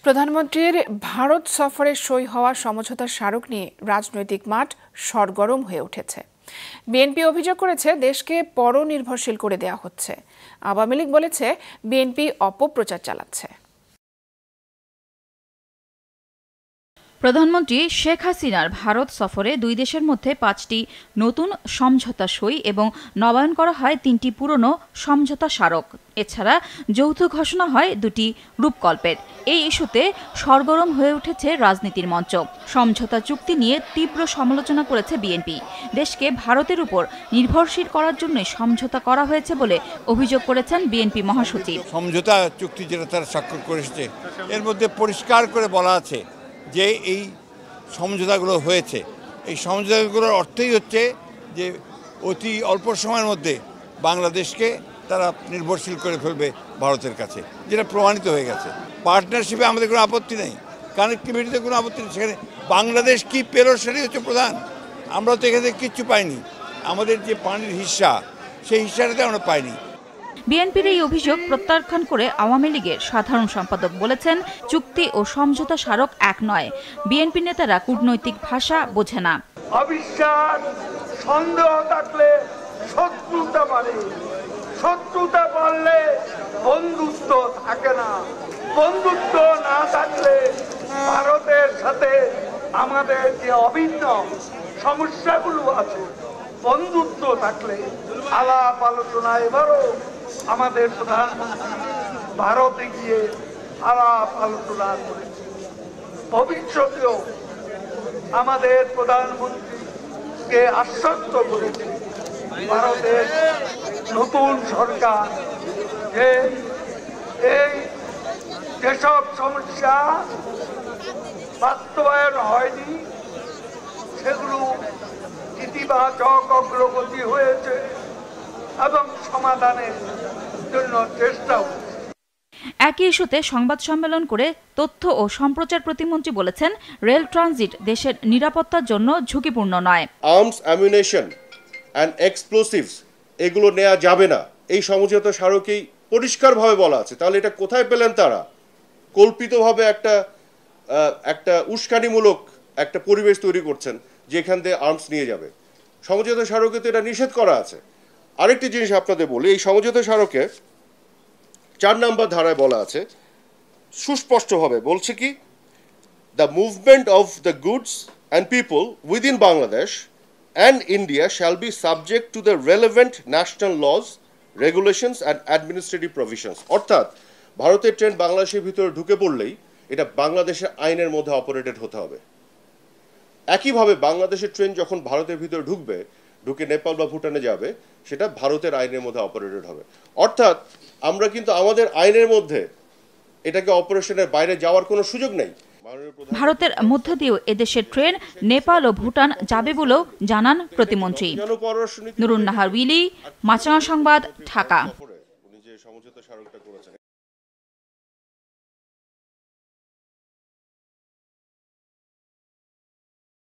প্রধানমন্ত্রীর ভারত সফরে সই হওয়া সমঝোতা স্মারক নিয়ে রাজনৈতিক মাঠ সরগরম হয়ে উঠেছে। বিএনপি অভিযোগ করেছে দেশকে পরনির্ভরশীল করে দেয়া হচ্ছে। আওয়ামী লীগ বলেছে বিএনপি অপপ্রচার চালাচ্ছে। প্রধানমন্ত্রী শেখ হাসিনার ভারত সফরে দুই দেশের মধ্যে 5টি নতুন সমঝোতা সই এবং নবায়ন করা হয় 3টি পুরনো সমঝোতা স্মারক। এছাড়া যৌথ ঘোষণা হয় 2টি রূপকল্পের। এই ইস্যুতে সরগরম হয়ে উঠেছে রাজনীতির মঞ্চ। সমঝোতা চুক্তি নিয়ে তীব্র সমালোচনা করেছে বিএনপি। দেশকে ভারতের উপর নির্ভরশীল করার জন্য সমঝোতা করা হয়েছে বলে অভিযোগ করেছেন বিএনপি মহাসচিব। সমঝোতা চুক্তি যেটা তারা স্বাক্ষর করেছে এর মধ্যে পরিষ্কার করে বলা আছে যে এই সমঝোতাগুলো হয়েছে, এই সমঝোতাগুলোর অর্থই হচ্ছে যে অতি অল্প সময়ের মধ্যে বাংলাদেশকে তারা নির্ভরশীল করে ফেলবে ভারতের কাছে, যেটা প্রমাণিত হয়ে গেছে। পার্টনারশিপে আমাদের কোনো আপত্তি নেই, কানেক্টিভিটিতে কোনো আপত্তি নেই। সেখানে বাংলাদেশ কি পেল সেটাই হচ্ছে প্রধান। আমরা তো এখানে কিচ্ছু পাইনি, আমাদের যে পানির হিস্সা সেই হিস্সাটাতে আমরা পাইনি। বিএনপির এই অভিযোগ প্রত্যাখ্যান করে আওয়ামী লীগের সাধারণ সম্পাদক বলেছেন, চুক্তি ও সমঝোতা স্মারক এক নয়। বিএনপি নেতারা কূটনৈতিক ভাষা বোঝে না। অবিশ্বাস, সন্দেহ থাকলে শত্রুতা বাড়ে, শত্রুতা বাড়লে বন্ধুত্ব থাকে না, বন্ধুত্ব না থাকলে ভারতের সাথে আমাদের যে অভিন্ন সমস্যাগুলো আছে, বন্ধুত্ব থাকলে আলাপ আলোচনা। এবারও আমাদের প্রধানমন্ত্রী ভারতে গিয়ে আলাপ আলোচনা করেছে। ভবিষ্যতেও আমাদের প্রধানমন্ত্রীকে আশ্বস্ত করেছে ভারতের নতুন সরকার যে এই যেসব সমস্যা বাস্তবায়ন হয়নি সেগুলো ইতিবাচক অগ্রগতি হয়েছে এবং সমাধানের জন্য চেষ্টা হচ্ছে। একই ইস্যুতে সংবাদ সম্মেলন করে তথ্য ও সম্প্রচার প্রতিমন্ত্রী বলেছেন, রেল ট্রানজিট দেশের নিরাপত্তার জন্য ঝুঁকিপূর্ণ নয়। আর্মস, অ্যামিউনিশন অ্যান্ড এক্সপ্লোসিভস এগুলো নেওয়া যাবে না, এই সমঝোতা স্মারকেই পরিষ্কারভাবে বলা আছে। তাহলে এটা কোথায় পেলেন তারা? কল্পিতভাবে একটা উস্কানিমূলক একটা পরিবেশ তৈরি করছেন যেখান থেকে আর্মস নিয়ে যাবে। সমঝোতা স্মারকে তো এটা নিষেধ করা আছে। আরেকটি জিনিস আপনাদের বলি, এই সমঝোতা স্মারকে 4 নম্বর ধারায় বলা আছে, সুস্পষ্টভাবে বলছে কি, the movement of the goods and people within Bangladesh and India shall be subject to the relevant national laws, regulations and administrative provisions. অর্থাৎ ভারতের ট্রেন বাংলাদেশের ভিতরে ঢুকে পড়লেই এটা বাংলাদেশের আইনের মধ্যে অপারেটেড হতে হবে। একইভাবে বাংলাদেশের ট্রেন যখন ভারতের ভিতরে ঢুকে নেপাল বা ভুটানে যাবে, সেটা ভারতের আইনের মধ্যে অপারেটেড হবে। অর্থাৎ আমরা কিন্তু আমাদের আইনের মধ্যে এটাকে অপারেশনের বাইরে যাওয়ার কোনো সুযোগ নেই। ভারতের মধ্য দিয়েও এদেশের ট্রেন নেপাল ও ভুটান যাবে বলেও জানান প্রতিমন্ত্রী। নুরুন নাহার উইলি, মাছরাঙা সংবাদ, ঢাকা।